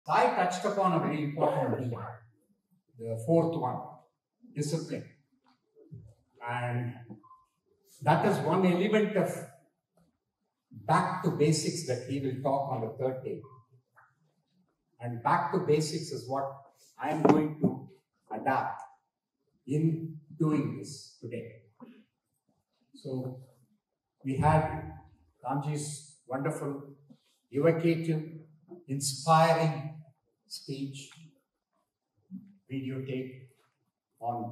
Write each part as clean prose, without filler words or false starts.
I touched upon a very important theme, the fourth one, discipline. And that is one element of back to basics that he will talk on the third day. And back to basics is what I am going to adapt in doing this today. So we had Ramji's wonderful, evocative, inspiring speech, videotape on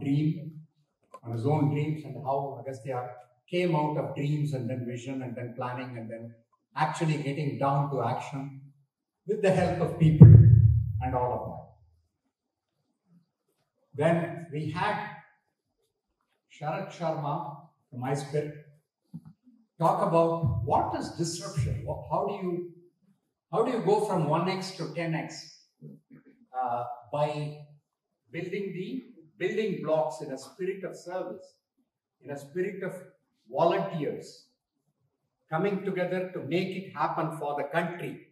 his own dreams and how Agastya came out of dreams and then vision and then planning and then actually getting down to action with the help of people and all of that. Then we had Sharat Sharma from iSpirit talk about what is disruption. How do you go from 1x to 10x by building the building blocks in a spirit of service, in a spirit of volunteers coming together to make it happen for the country,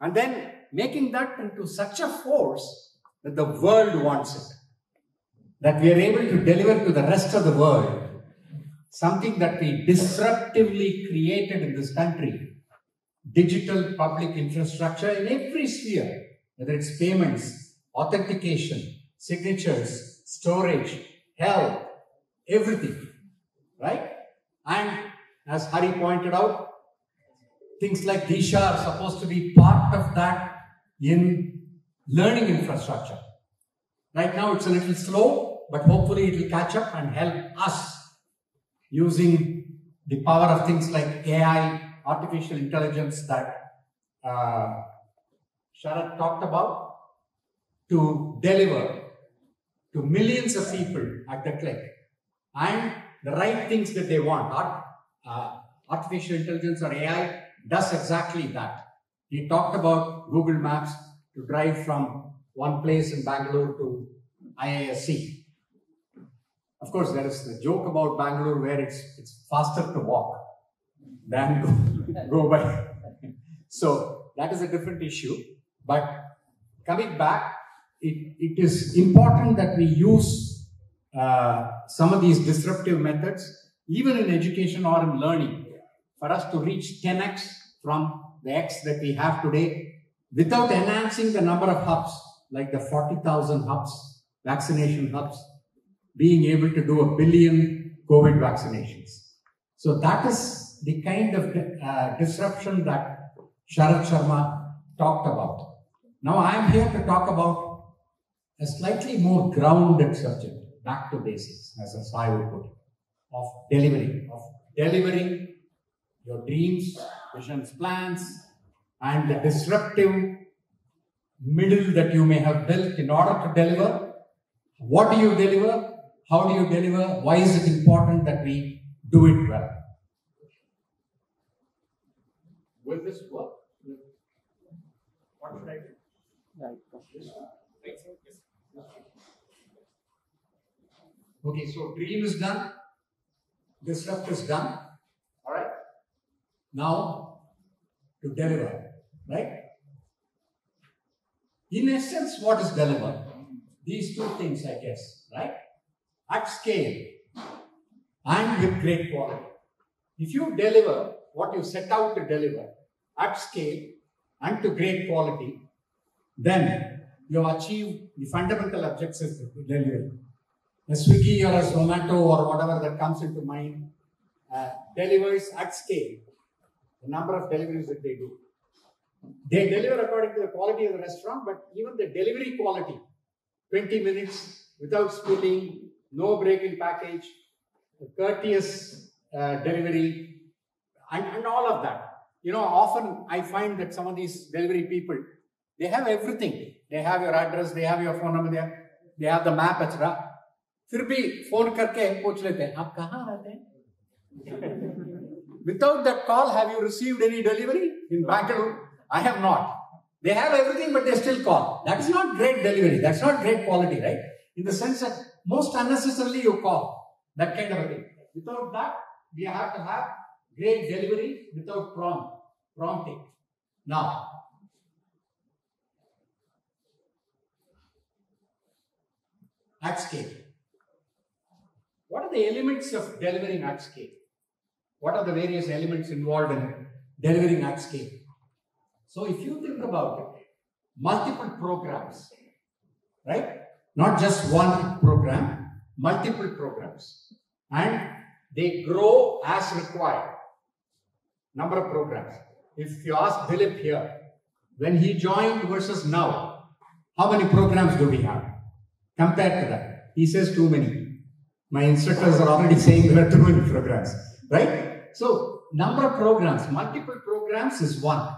and then making that into such a force that the world wants it, that we are able to deliver to the rest of the world something that we disruptively created in this country. Digital public infrastructure in every sphere, whether it's payments, authentication, signatures, storage, health, everything, right? And as Hari pointed out, things like Disha are supposed to be part of that in learning infrastructure. Right now it's a little slow, but hopefully it will catch up and help us using the power of things like AI, artificial intelligence that Sharat talked about, to deliver to millions of people at the click and the right things that they want. Artificial intelligence or AI does exactly that. He talked about Google Maps to drive from one place in Bangalore to IISc. Of course, there is the joke about Bangalore where it's faster to walk than go by. So that is a different issue. But coming back, it is important that we use some of these disruptive methods, even in education or in learning, for us to reach 10x from the X that we have today, without enhancing the number of hubs, like the 40,000 hubs, vaccination hubs, being able to do 1 billion COVID vaccinations. So that is the kind of disruption that Sharat Sharma talked about. Now I am here to talk about a slightly more grounded subject, back to basics, as I would put it, of delivering your dreams, visions, plans, and the disruptive middle that you may have built in order to deliver. What do you deliver? How do you deliver? Why is it important that we do it well? Will this work? What should I do? Okay, so dream is done, disrupt is done. All right. Now to deliver, right? In essence, what is deliver? These two things, I guess, right? At scale and with great quality. If you deliver what you set out to deliver at scale and to great quality, then you have achieved the fundamental objectives of delivery. A Swiggy or a Zomato or whatever that comes into mind delivers at scale the number of deliveries that they do. They deliver according to the quality of the restaurant, but even the delivery quality, 20 minutes without spilling, no break in package, courteous delivery, and all of that. You know, often I find that some of these delivery people, they have everything. They have your address, they have your phone number, they have the map, etc. फिर भी phone करके पूछ लेते हैं, आप कहाँ रहते हैं? Without that call, have you received any delivery in Bangalore? I have not. They have everything, but they still call. That's not great delivery. That's not great quality, right? In the sense that most unnecessarily you call. That kind of a thing. Without that, we have to have great delivery without prompting. Now, at scale. What are the elements of delivering at scale? What are the various elements involved in delivering at scale? So if you think about it, multiple programs, right? Not just one program, multiple programs. And they grow as required. Number of programs. If you ask Dilip here, when he joined versus now, how many programs do we have? Compared to that, he says too many. My instructors are already saying there are too many programs, right? So, number of programs, multiple programs is one.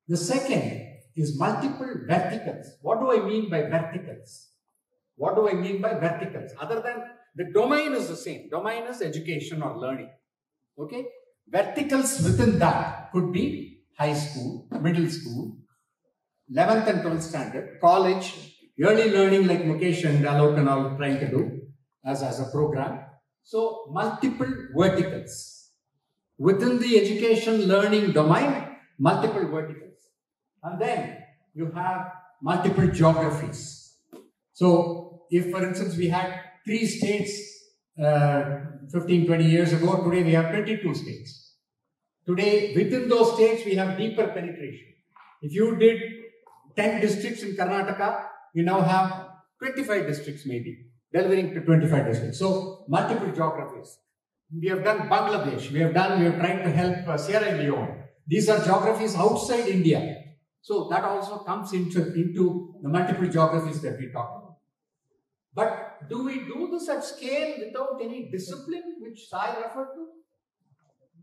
The second is multiple verticals. What do I mean by verticals? What do I mean by verticals? Other than the domain is the same. Domain is education or learning. Okay? Verticals within that could be high school, middle school, 11th and 12th standard, college, early learning like Mukesh and Alok and all trying to do as a program. So, multiple verticals. Within the education learning domain, multiple verticals. And then you have multiple geographies. So, if for instance we had 3 states 15, 20 years ago, today we have 22 states. Today, within those states, we have deeper penetration. If you did 10 districts in Karnataka, you now have 25 districts maybe, delivering to 25 districts. So, multiple geographies. We have done Bangladesh, we have tried to help Sierra Leone. These are geographies outside India. So, that also comes into the multiple geographies that we talk about. But do we do this at scale without any discipline, which Sai referred to?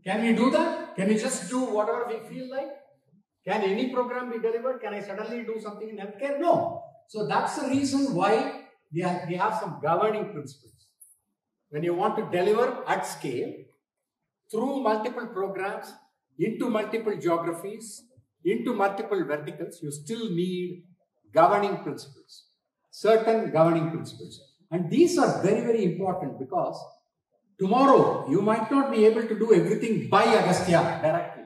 Can we do that? Can we just do whatever we feel like? Can any program be delivered? Can I suddenly do something in healthcare? No. So that's the reason why we have some governing principles. When you want to deliver at scale, through multiple programs, into multiple geographies, into multiple verticals, you still need governing principles. Certain governing principles. And these are very, very important because tomorrow you might not be able to do everything by Agastya directly.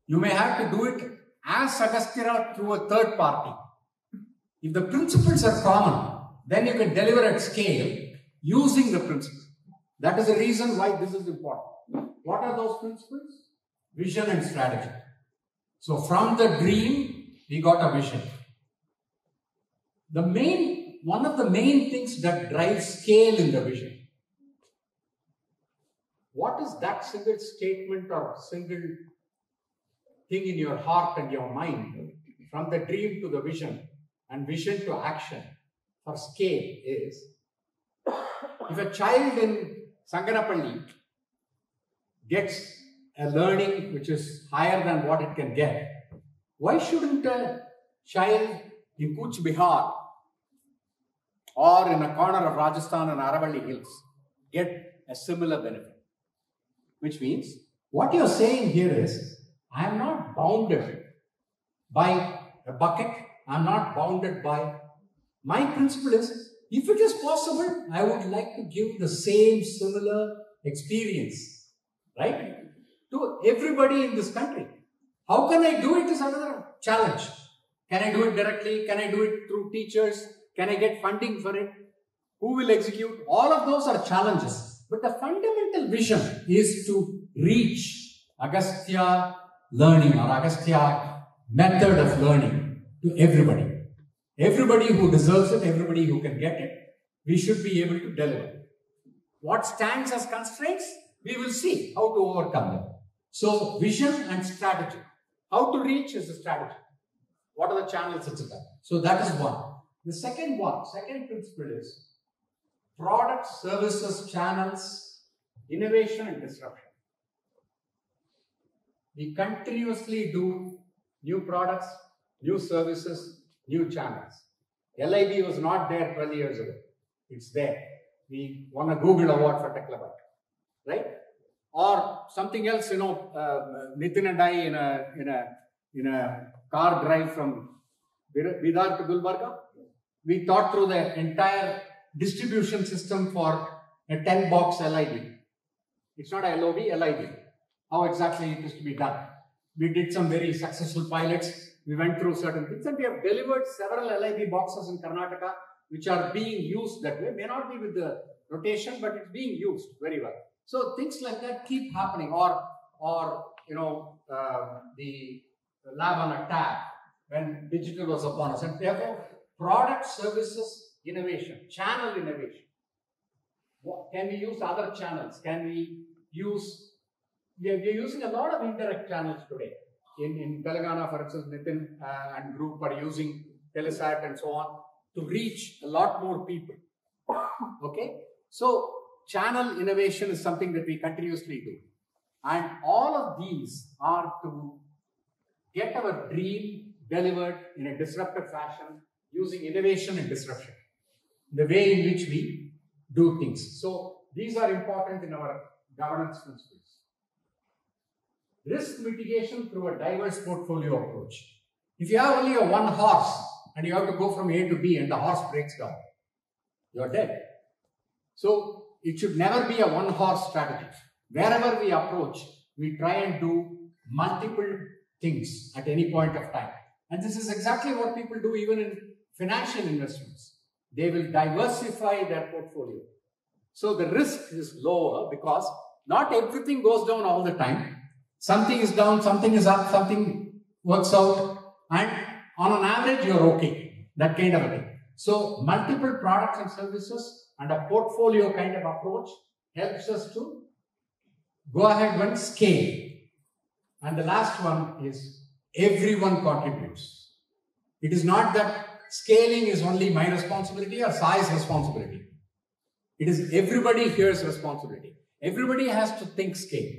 You may have to do it as Agastya through a third party. If the principles are common, then you can deliver at scale using the principles. That is the reason why this is important. What are those principles? Vision and strategy. So from the dream, we got a vision. One of the main things that drives scale in the vision. What is that single statement or single thing in your heart and your mind from the dream to the vision and vision to action for scale is, if a child in Sanganapalli gets a learning which is higher than what it can get, why shouldn't a child in Kuch Bihar or in a corner of Rajasthan and Aravalli Hills get a similar benefit? Which means, what you're saying here is, I am not bounded by a bucket, I'm not bounded by, my principle is, if it is possible, I would like to give the same similar experience, right, to everybody in this country. How can I do it is another challenge. Can I do it directly? Can I do it through teachers? Can I get funding for it? Who will execute? All of those are challenges. But the fundamental vision is to reach Agastya learning or Agastya method of learning to everybody. Everybody who deserves it, everybody who can get it, we should be able to deliver. What stands as constraints? We will see how to overcome them. So, vision and strategy. How to reach is the strategy. What are the channels, etc. So, that is one. The second principle is products, services, channels, innovation and disruption. We continuously do new products, new services, new channels. LIB was not there 12 years ago. It's there. We won a Google Award for Techlabat, right? Or something else, Nitin and I in a car drive from Bidar to Gulbarga, we thought through the entire distribution system for a 10-box LID. It's not a LOB, LID. How exactly it is to be done. We did some very successful pilots. We went through certain things and we have delivered several LIB boxes in Karnataka. which are being used that way. May not be with the rotation, but it's being used very well. So things like that keep happening, or the lab on a tab when digital was upon us, and therefore product, services, innovation, channel innovation. Can we use other channels? Can we use? We are using a lot of indirect channels today. In Telangana, for instance, Nitin and group are using Telesat and so on to reach a lot more people. Okay, so channel innovation is something that we continuously do, and all of these are to get our dream delivered in a disruptive fashion using innovation and disruption, the way in which we do things. So these are important in our governance principles. Risk mitigation through a diverse portfolio approach. If you have only a one horse and you have to go from A to B and the horse breaks down, you're dead. So it should never be a one horse strategy. Wherever we approach, we try and do multiple things at any point of time. And this is exactly what people do even in financial investments. They will diversify their portfolio. So the risk is lower because not everything goes down all the time. Something is down, something is up, something works out, and on an average, you're okay. That kind of a thing. So multiple products and services and a portfolio kind of approach helps us to go ahead and scale. And the last one is everyone contributes. It is not that scaling is only my responsibility or Sai's responsibility. It is everybody here's responsibility. Everybody has to think scale.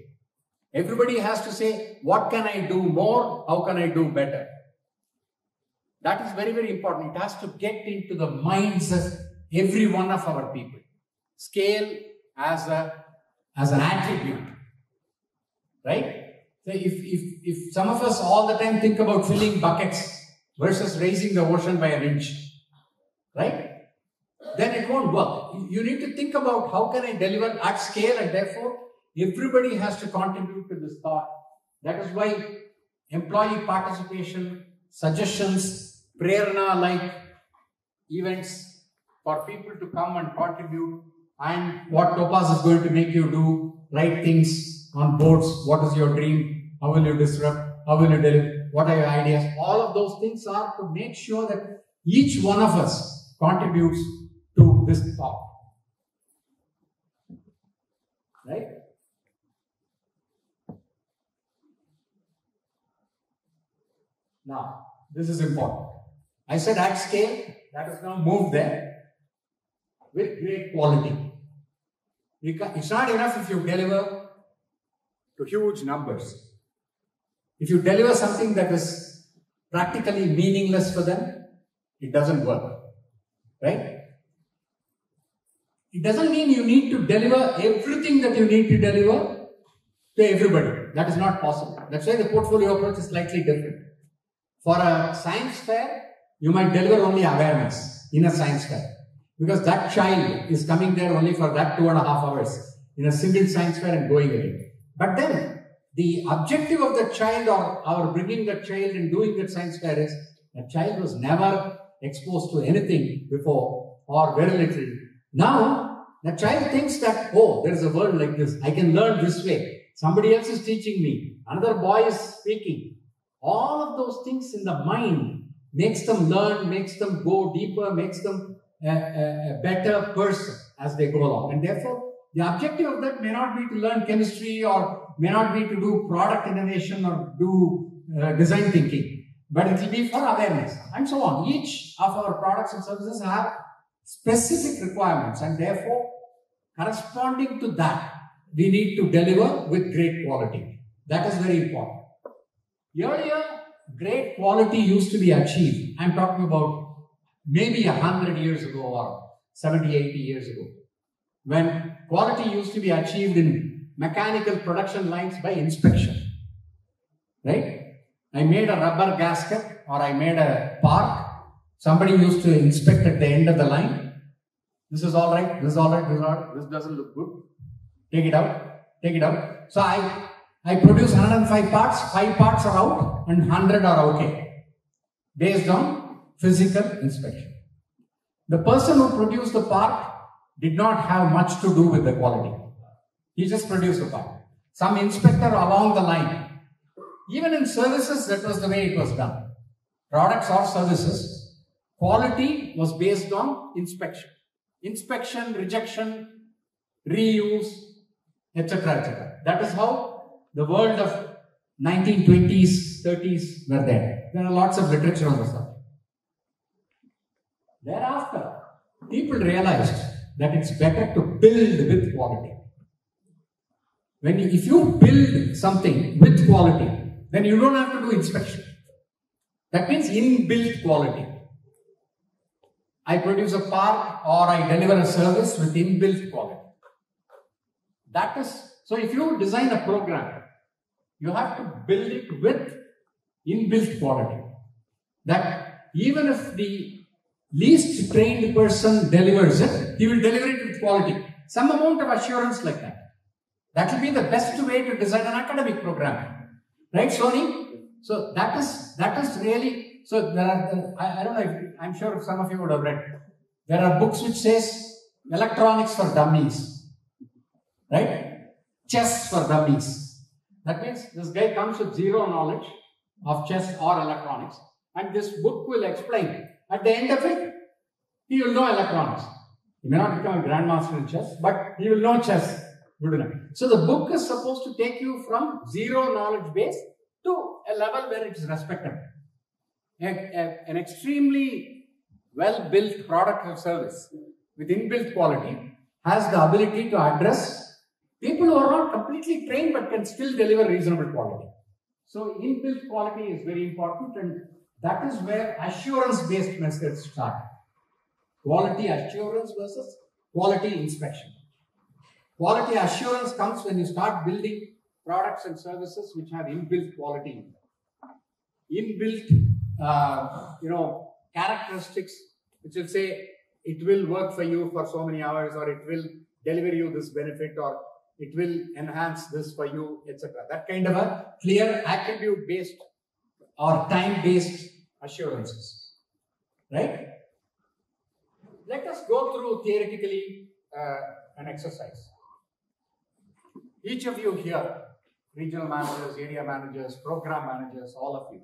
Everybody has to say, what can I do more? How can I do better? That is very, very important. It has to get into the minds of every one of our people. Scale as an attribute, right? So if some of us all the time think about filling buckets versus raising the ocean by an inch, right? Then it won't work. You need to think about how can I deliver at scale, and therefore everybody has to contribute to this thought. That is why employee participation, suggestions, prerana-like events for people to come and contribute, and what Topaz is going to make you do, write things on boards. What is your dream? How will you disrupt? How will you deliver? What are your ideas? All of those things are to make sure that each one of us contributes to this thought. Right? Now, this is important. I said at scale, that is now moved there with great quality. It's not enough if you deliver to huge numbers. If you deliver something that is practically meaningless for them, it doesn't work. Right? It doesn't mean you need to deliver everything that you need to deliver to everybody. That is not possible. That's why the portfolio approach is slightly different. For a science fair, you might deliver only awareness in a science fair, because that child is coming there only for that 2.5 hours in a single science fair and going away. But then the objective of the child, or our bringing that child and doing that science fair, is that child was never exposed to anything before or very little. Now the child thinks that, oh, there is a world like this. I can learn this way. Somebody else is teaching me. Another boy is speaking. All of those things in the mind makes them learn, makes them go deeper, makes them a better person as they go along. And therefore, the objective of that may not be to learn chemistry, or may not be to do product innovation or do design thinking, but it will be for awareness and so on. Each of our products and services have specific requirements, and therefore, corresponding to that, we need to deliver with great quality. That is very important. Earlier, great quality used to be achieved. I'm talking about maybe 100 years ago or 70, 80 years ago, when quality used to be achieved in mechanical production lines by inspection. Right? I made a rubber gasket, or I made a park. Somebody used to inspect at the end of the line. This is all right, this is all right, this is all right, this doesn't look good. Take it out, take it out. So I produce 105 parts, 5 parts are out and 100 are okay, based on physical inspection. The person who produced the part did not have much to do with the quality. He just produced the part. Some inspector along the line. Even in services, that was the way it was done. Products or services, quality was based on inspection. Inspection, rejection, reuse, etc., etc. That is how the world of 1920s, 30s were there. There are lots of literature on the subject. Thereafter, people realized that it's better to build with quality. If you build something with quality, then you don't have to do inspection. That means inbuilt quality. I produce a part or I deliver a service with inbuilt quality. That is, so if you design a program, you have to build it with inbuilt quality. That even if the least trained person delivers it, he will deliver it with quality. Some amount of assurance like that. That will be the best way to design an academic program. Right, Sony? So that is really, so there are, I don't know, I'm sure some of you would have read. There are books which says electronics for dummies. Right? Chess for dummies. That means this guy comes with zero knowledge of chess or electronics, and this book will explain. At the end of it, he will know electronics. He may not become a grandmaster in chess, but he will know chess. Good enough. So the book is supposed to take you from zero knowledge base to a level where it is respectable. An extremely well-built product or service with inbuilt quality has the ability to address people who are not completely trained but can still deliver reasonable quality. So inbuilt quality is very important, and that is where assurance-based methods start. Quality assurance versus quality inspection. Quality assurance comes when you start building products and services which have inbuilt quality in them. Inbuilt, characteristics which will say it will work for you for so many hours, or it will deliver you this benefit, or it will enhance this for you, etc. That kind of a clear attribute-based or time-based assurances. Right? Let us go through theoretically an exercise. Each of you here, regional managers, area managers, program managers, all of you,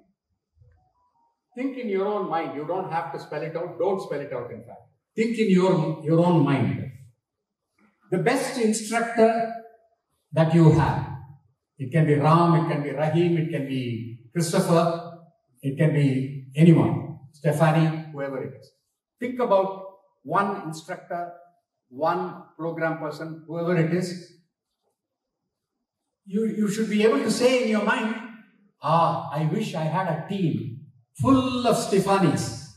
think in your own mind. You don't have to spell it out. Don't spell it out, in fact. Think in your own mind. The best instructor that you have. It can be Ram, it can be Rahim, it can be Christopher, it can be anyone. Stephanie, whoever it is. Think about one instructor, one program person, whoever it is. You should be able to say in your mind, I wish I had a team full of Stephanies.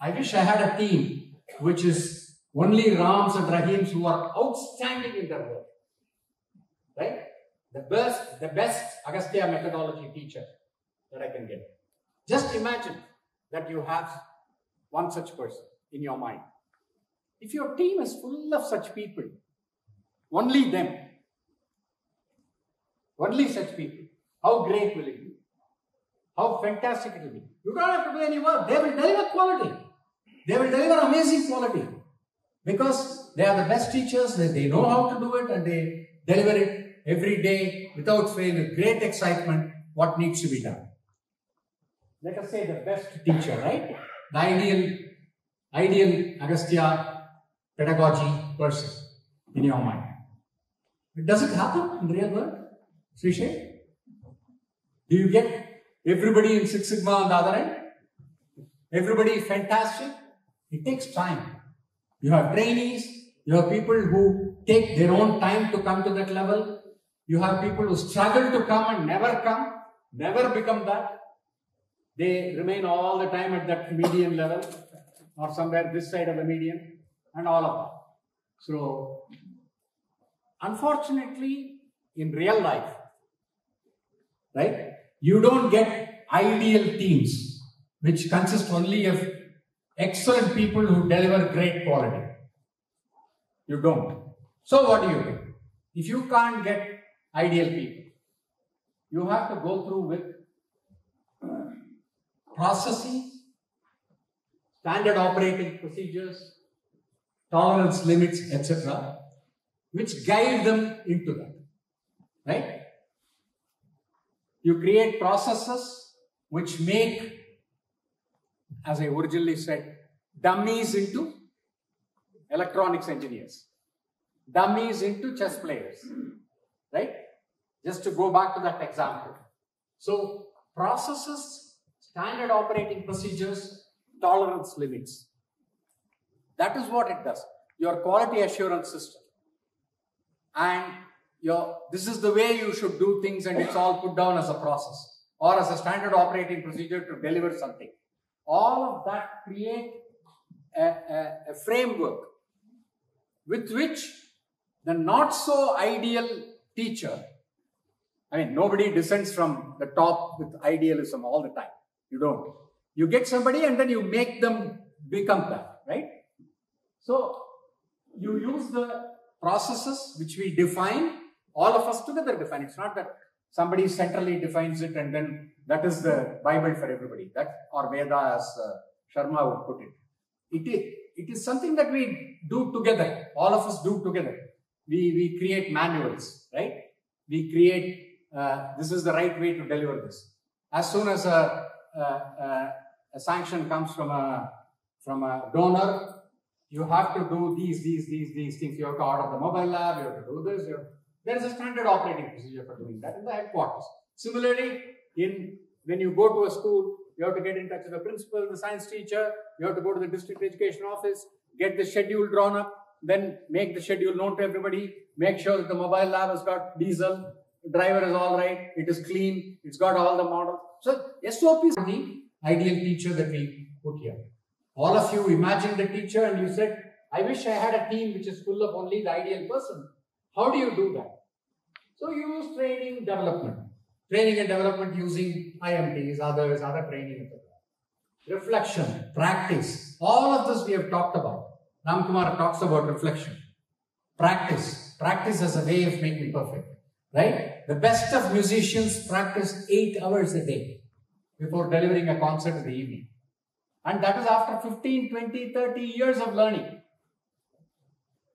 I wish I had a team which is only Rams and Rahims who are outstanding in their work. Right? The best Agastya methodology teacher that I can get. Just imagine that you have one such person in your mind. If your team is full of such people, only them, only such people, how great will it be? How fantastic it will be. You don't have to do any work. They will deliver quality. They will deliver amazing quality. Because they are the best teachers, they know how to do it, and they deliver it every day without fail, with great excitement, what needs to be done. Let us say the best teacher, right? The ideal Agastya pedagogy person in your mind. Does it happen in the real world? Srishay? Do you get everybody in Six Sigma on the other end? Everybody fantastic? It takes time. You have trainees, you have people who take their own time to come to that level. You have people who struggle to come and never become that. They remain all the time at that median level or somewhere this side of the median and all of that. So, unfortunately, in real life, right, you don't get ideal teams which consist only of excellent people who deliver great quality. You don't. So what do? If you can't get ideal people, you have to go through with processes, standard operating procedures, tolerance limits, etc., which guide them into that, right? You create processes which make, as I originally said, dummies into electronics engineers, dummies into chess players, right? Just to go back to that example. So, processes, standard operating procedures, tolerance limits. That is what it does. Your quality assurance system. And this is the way you should do things, and it's all put down as a process or as a standard operating procedure to deliver something. All of that create a framework with which the not so ideal teacher, I mean, nobody descends from the top with idealism all the time. You don't. You get somebody and then you make them become that, right? So, you use the processes which we define, all of us together define. It's not that somebody centrally defines it and then that is the Bible for everybody. That, or Veda, as Sharma would put it. It is something that we do together. All of us do together. We create manuals, right? We create, this is the right way to deliver this. As soon as a sanction comes from a donor, you have to do these things. You have to order the mobile lab, you have to do this. There is a standard operating procedure for doing that in the headquarters. Similarly, when you go to a school, you have to get in touch with the principal, the science teacher, you have to go to the district education office, get the schedule drawn up, then make the schedule known to everybody, make sure that the mobile lab has got diesel, the driver is all right, it is clean, it's got all the models. So, SOP is the ideal teacher that we put here. All of you imagine the teacher and you said, I wish I had a team which is full of only the ideal person. How do you do that? So, you use training and development using IMTs, other training, etc. Reflection, practice, all of this we have talked about. Ramkumar talks about reflection. Practice as a way of making perfect, right? The best of musicians practice 8 hours a day before delivering a concert in the evening. And that is after 15, 20, 30 years of learning.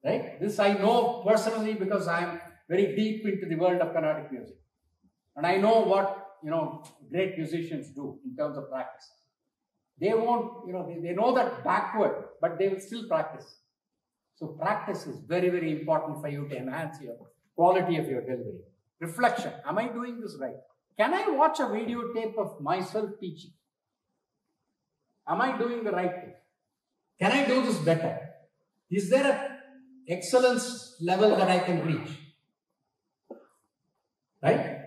Right? This I know personally because I am very deep into the world of Carnatic music. And I know what, great musicians do in terms of practice. They won't, they know that backward, but they will still practice. So practice is very, very important for you to enhance your quality of your delivery. Reflection. Am I doing this right? Can I watch a videotape of myself teaching? Am I doing the right thing? Can I do this better? Is there an excellence level that I can reach? Right?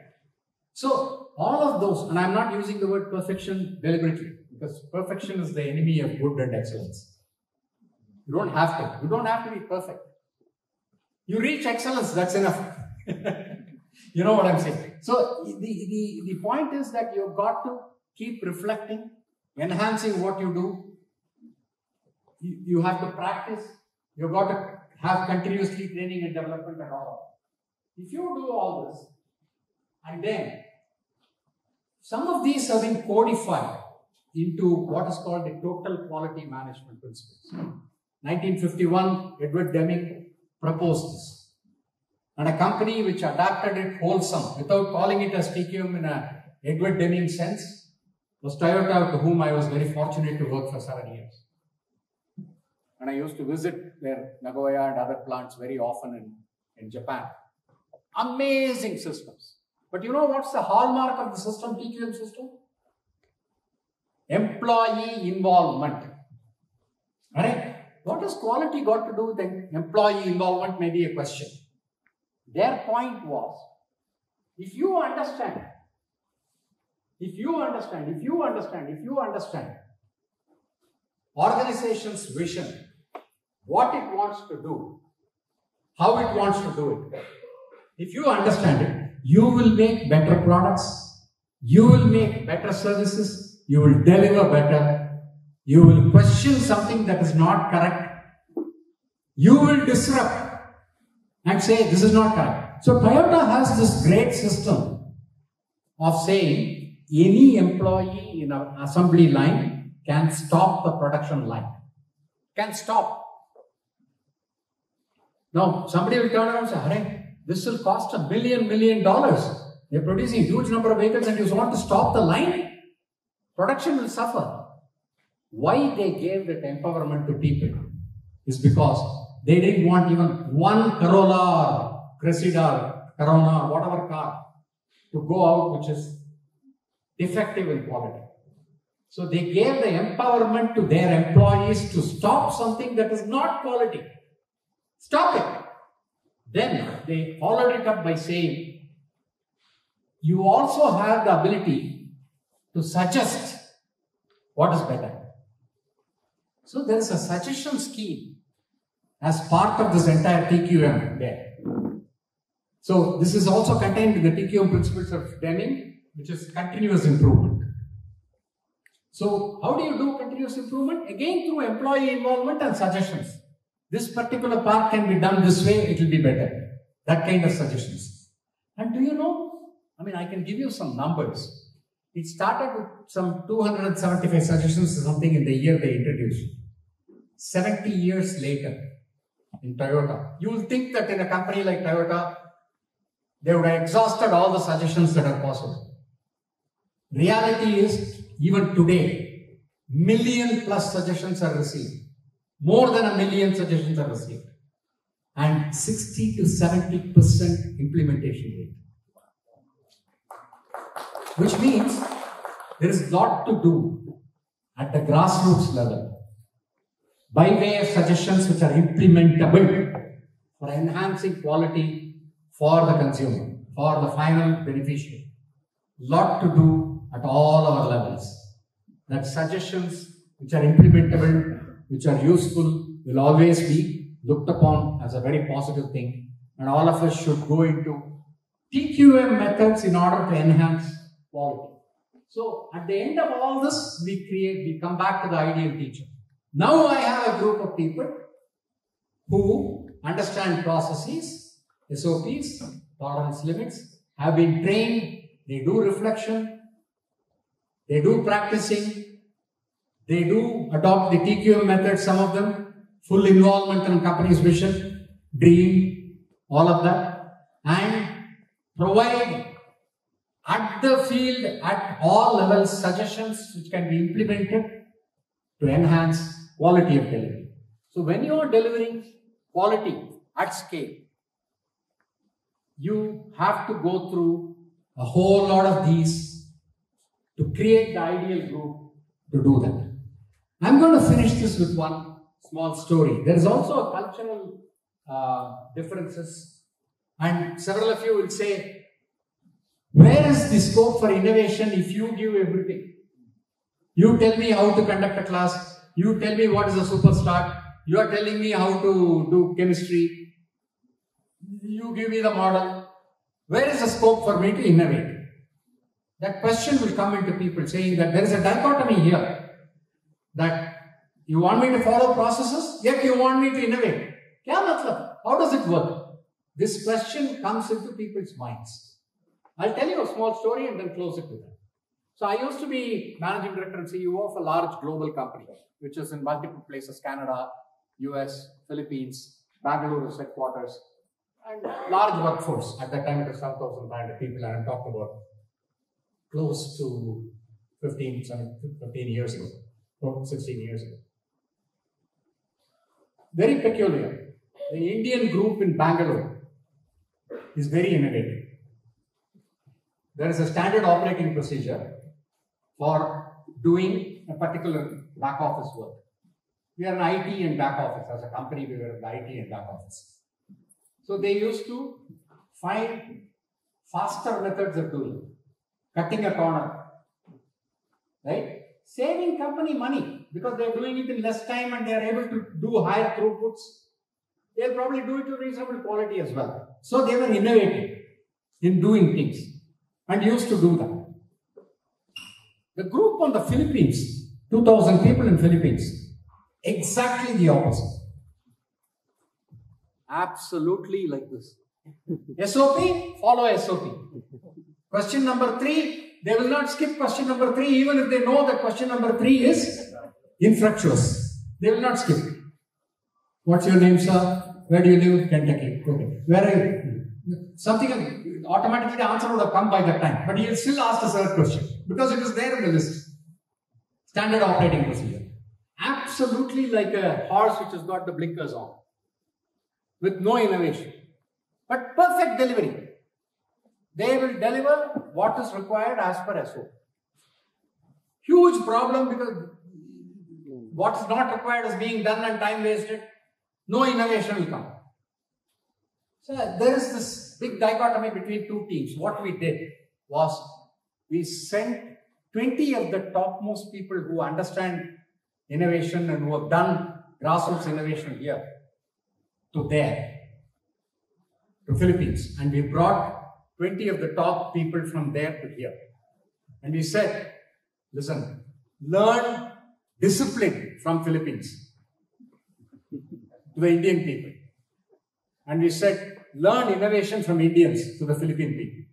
So, all of those, and I'm not using the word perfection deliberately, because perfection is the enemy of good and excellence. You don't have to. You don't have to be perfect. You reach excellence, that's enough. You know what I'm saying? So, the point is that you've got to keep reflecting, enhancing what you do. You have to practice. You've got to have continuously training and development and all. If you do all this, and then some of these have been codified into what is called the total quality management principles. 1951, Edward Deming proposed this. And a company which adapted it wholesome, without calling it as TQM in a Edward Deming sense, was Toyota, to whom I was very fortunate to work for 7 years. And I used to visit their Nagoya and other plants very often in Japan. Amazing systems. But you know what's the hallmark of the system, TQM system? Employee involvement. Alright? What has quality got to do with employee involvement may be a question. Their point was, if you understand organization's vision, what it wants to do, how it wants to do it, if you understand it, you will make better products, you will make better services, you will deliver better, you will question something that is not correct, you will disrupt and say this is not correct. So Toyota has this great system of saying any employee in an assembly line can stop the production line. Can stop. Now, somebody will turn around and say, "Hare, this will cost $1 million. You're producing a huge number of vehicles and you want to stop the line? Production will suffer." Why they gave that empowerment to people is because they didn't want even one Corolla or Cressida or Corona or whatever car to go out which is defective in quality. So they gave the empowerment to their employees to stop something that is not quality. Stop it. Then they followed it up by saying, you also have the ability to suggest what is better. So there is a suggestion scheme as part of this entire TQM there. So this is also contained in the TQM principles of Deming, which is continuous improvement. So how do you do continuous improvement? Again, through employee involvement and suggestions. This particular part can be done this way, it will be better. That kind of suggestions. And do you know, I can give you some numbers. It started with some 275 suggestions or something in the year they introduced. 70 years later, in Toyota, you will think that in a company like Toyota, they would have exhausted all the suggestions that are possible. Reality is, even today, million plus suggestions are received. More than 1 million suggestions are received. And 60 to 70% implementation rate. Which means there is a lot to do at the grassroots level by way of suggestions which are implementable for enhancing quality for the consumer, for the final beneficiary. Lot to do at all our levels. That suggestions which are implementable, which are useful, will always be looked upon as a very positive thing. And all of us should go into TQM methods in order to enhance quality. So at the end of all this, we come back to the ideal teacher. Now I have a group of people who understand processes, SOPs, tolerance limits, have been trained, they do reflection, they do practicing, they do adopt the TQM method, some of them, full involvement in company's vision, dream, all of that, and provide at the field, at all levels, suggestions which can be implemented to enhance quality of delivery. So when you are delivering quality at scale, you have to go through a whole lot of these to create the ideal group to do that. I'm going to finish this with one small story. There is also a cultural differences, and several of you will say, where is the scope for innovation if you give everything? You tell me how to conduct a class, you tell me what is a superstar, you are telling me how to do chemistry, you give me the model. Where is the scope for me to innovate? That question will come into people saying that there is a dichotomy here, that you want me to follow processes, yet you want me to innovate. Kya matlab? How does it work? This question comes into people's minds. I'll tell you a small story and then close it with that. So I used to be managing director and CEO of a large global company, which is in multiple places, Canada, US, Philippines, Bangalore is headquarters, and large workforce. At that time it was 7,500 people, and I'm talking about close to 15 years ago, or 16 years ago. Very peculiar. The Indian group in Bangalore is very innovative. There is a standard operating procedure for doing a particular back office work. We are an IT and back office. As a company, we were in the IT and back office. So they used to find faster methods of doing it. Cutting a corner, right? Saving company money because they are doing it in less time and they are able to do higher throughputs. They will probably do it to reasonable quality as well. So they were innovative in doing things and used to do that. The group on the Philippines, 2,000 people in Philippines, exactly the opposite. Absolutely like this. SOP, follow SOP. Question number 3, they will not skip question number 3 even if they know that question number 3 is infructuous. They will not skip. What's your name, sir? Where do you live? Kentucky. Okay. Where are you? Something automatically the answer would have come by that time. But he'll still ask a third question because it is there in the list. Standard operating procedure. Absolutely like a horse which has got the blinkers on. With no innovation. But perfect delivery. They will deliver what is required as per SO. Huge problem because what is not required is being done and time wasted. No innovation will come. So there is this big dichotomy between two teams. What we did was we sent 20 of the topmost people who understand innovation and who have done grassroots innovation here to Philippines. And we brought 20 of the top people from there to here. And we said, listen, learn discipline from Philippines to the Indian people. And we said, learn innovation from Indians to the Philippine people.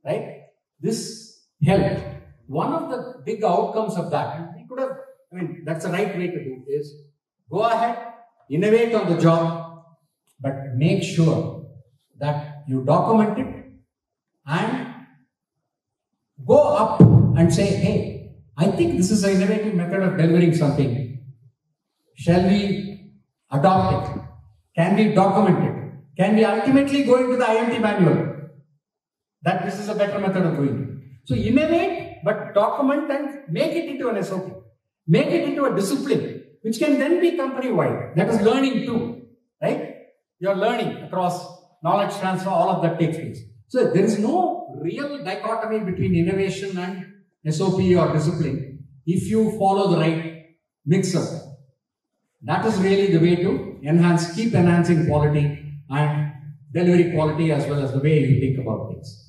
Right? This helped. One of the big outcomes of that, and we could have, that's the right way to do, is go ahead, innovate on the job, but make sure that you document it and go up and say, hey, I think this is an innovative method of delivering something. Shall we adopt it? Can we document it? Can we ultimately go into the IMT manual? That this is a better method of doing it. So innovate, but document and make it into an SOP. Make it into a discipline, which can then be company-wide. That is learning too, right? You're learning across knowledge transfer, all of that takes place. So there is no real dichotomy between innovation and SOP or discipline if you follow the right mix-up. That is really the way to keep enhancing quality and delivery quality as well as the way you think about things.